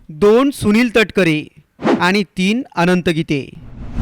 2 सुनील तटकरे आणि 3 अनंत गीते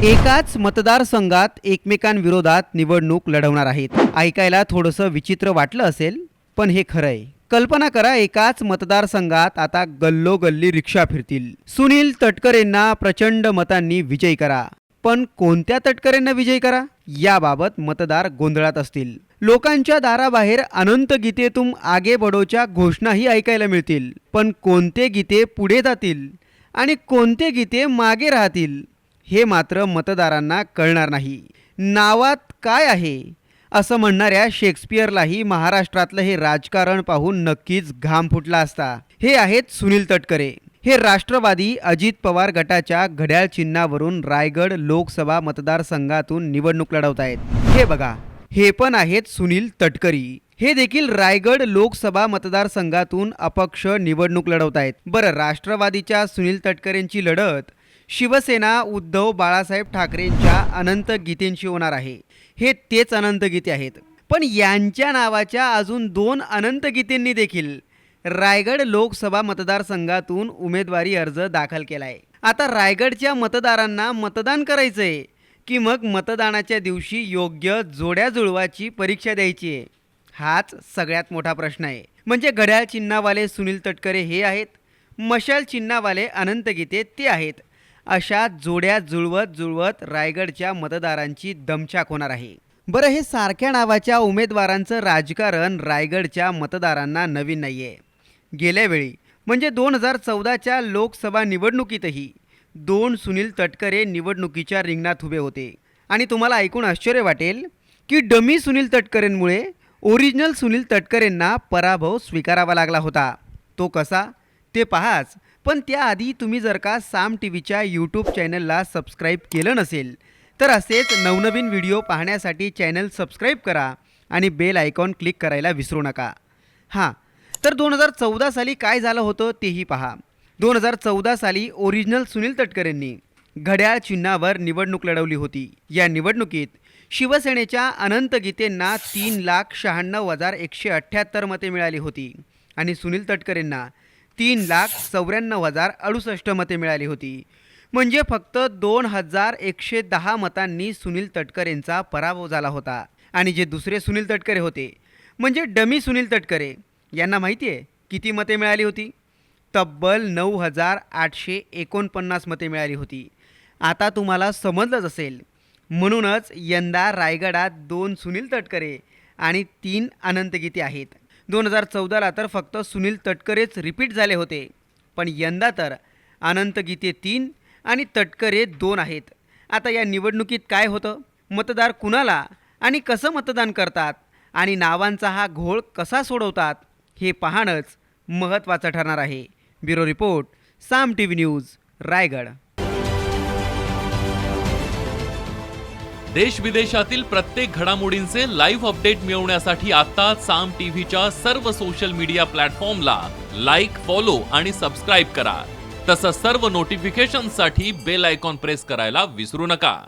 एकाच मतदारसंघात एकमेकांविरोधात निवडणूक लढवणार आहेत। ऐकायला थोडंसं विचित्र वाटलं असेल, पण हे खरं आहे। कल्पना करा, एकाच मतदारसंघात आता गल्लोगल्ली रिक्षा फिरतील। सुनील तटकरेंना प्रचंड मतांनी विजयी करा, पण कोणत्या तटकरेंना विजयी करा याबाबत मतदार गोंधळात असतील। लोकांच्या दाराबाहेर अनंत गीते तुम आगे बढोच्या घोषणाही ऐकायला मिळतील, पण कोणते गीते पुढे जातील आणि कोणते गीते मागे राहतील हे मात्र मतदारांना कळणार नाही। नावात काय आहे असं म्हणणाऱ्या शेक्सपियरलाही महाराष्ट्रातलं हे राजकारण पाहून नक्कीच घाम फुटला असता। हे आहेत सुनील तटकरे। हे राष्ट्रवादी अजित पवार गटाच्या घड्याळ चिन्हावरून रायगड लोकसभा मतदारसंघातून निवडणूक लढवत आहेत। हे बघा, हे पण आहेत सुनील तटकरी। हे देखील रायगड लोकसभा मतदारसंघातून अपक्ष निवडणूक लढवत आहेत। बरं, राष्ट्रवादीच्या सुनील तटकरेंची लढत शिवसेना उद्धव बाळासाहेब ठाकरेंच्या अनंत गीतेंशी होणार आहे। हे तेच अनंत गीते आहेत, पण यांच्या नावाच्या अजून 2 अनंत गीतेंनी देखील रायगड लोकसभा मतदारसंघातून उमेदवारी अर्ज दाखल केलाय। आता रायगडच्या मतदारांना मतदान करायचंय की मग मतदानाच्या दिवशी योग्य जोड्या जुळवाची परीक्षा द्यायची आहे, हाच सगळ्यात मोठा प्रश्न आहे। म्हणजे घड्याळ चिन्हावाले सुनील तटकरे हे आहेत, मशाल चिन्हावाले अनंत गीते ते आहेत। अशा जोड्या जुळवत रायगडच्या मतदारांची दमछाक होणार आहे। बरं, हे सारख्या नावाच्या उमेदवारांचं राजकारण रायगडच्या मतदारांना नवीन नाहीये। गेल्या वेळी म्हणजे 2014च्या लोकसभा निवडणुकीतही 2 सुनील तटकरे निवडणुकीच्या रिंगणात उभे होते। आणि तुम्हाला ऐकून आश्चर्य वाटेल की डमी सुनील तटकरेंमुळे ओरिजिनल सुनील तटकरेंना पराभव स्वीकारावा लागला होता। तो कसा ते पहाच, पण त्याआधी तुम्ही जर का साम टीव्हीच्या यूट्यूब चॅनलला सबस्क्राईब केलं नसेल तर असेच नवनवीन व्हिडिओ पाहण्यासाठी चॅनल सबस्क्राईब करा आणि बेल आयकॉन क्लिक करायला विसरू नका। हां, तर 2014 साली काय झालं होतं तेही पहा। 2014 साली ओरिजिनल सुनील तटकरेंनी घड्याळ चिन्हावर निवडणूक लढवली होती। या निवडणुकीत शिवसेनेच्या अनंत गीतेंना 3,96,178 मते मिळाली होती आणि सुनील तटकरेंना 3,94,068 मते मिळाली होती। म्हणजे फक्त 2,110 मतांनी सुनील तटकरेंचा पराभव झाला होता। आणि जे दुसरे सुनील तटकरे होते म्हणजे डमी सुनील तटकरे, यांना माहिती आहे किती मते मिळाली होती? तब्बल 9,849 मते मिळाली होती। आता तुम्हाला समजलंच असेल, म्हणूनच यंदा रायगडात 2 सुनील तटकरे आणि 3 अनंत गीते आहेत। 2014ला तर फक्त सुनील तटकरेच रिपीट झाले होते, पण यंदा तर अनंत गीते 3 आणि तटकरे 2 आहेत। आता या निवडणुकीत काय होतं, मतदार कुणाला आणि कसं मतदान करतात आणि नावांचा हा घोळ कसा सोडवतात हे पाहणंच महत्त्वाचं ठरणार आहे। ब्युरो रिपोर्ट, साम टीव्ही न्यूज, रायगड। देश विदेशातील प्रत्येक घडामोडींचे लाईव्ह अपडेट मिळवण्यासाठी आता साम टीव्हीच्या सर्व सोशल मीडिया प्लॅटफॉर्मला लाईक, फॉलो आणि सबस्क्राईब करा। तसंच सर्व नोटिफिकेशनसाठी बेल आयकॉन प्रेस करायला विसरू नका।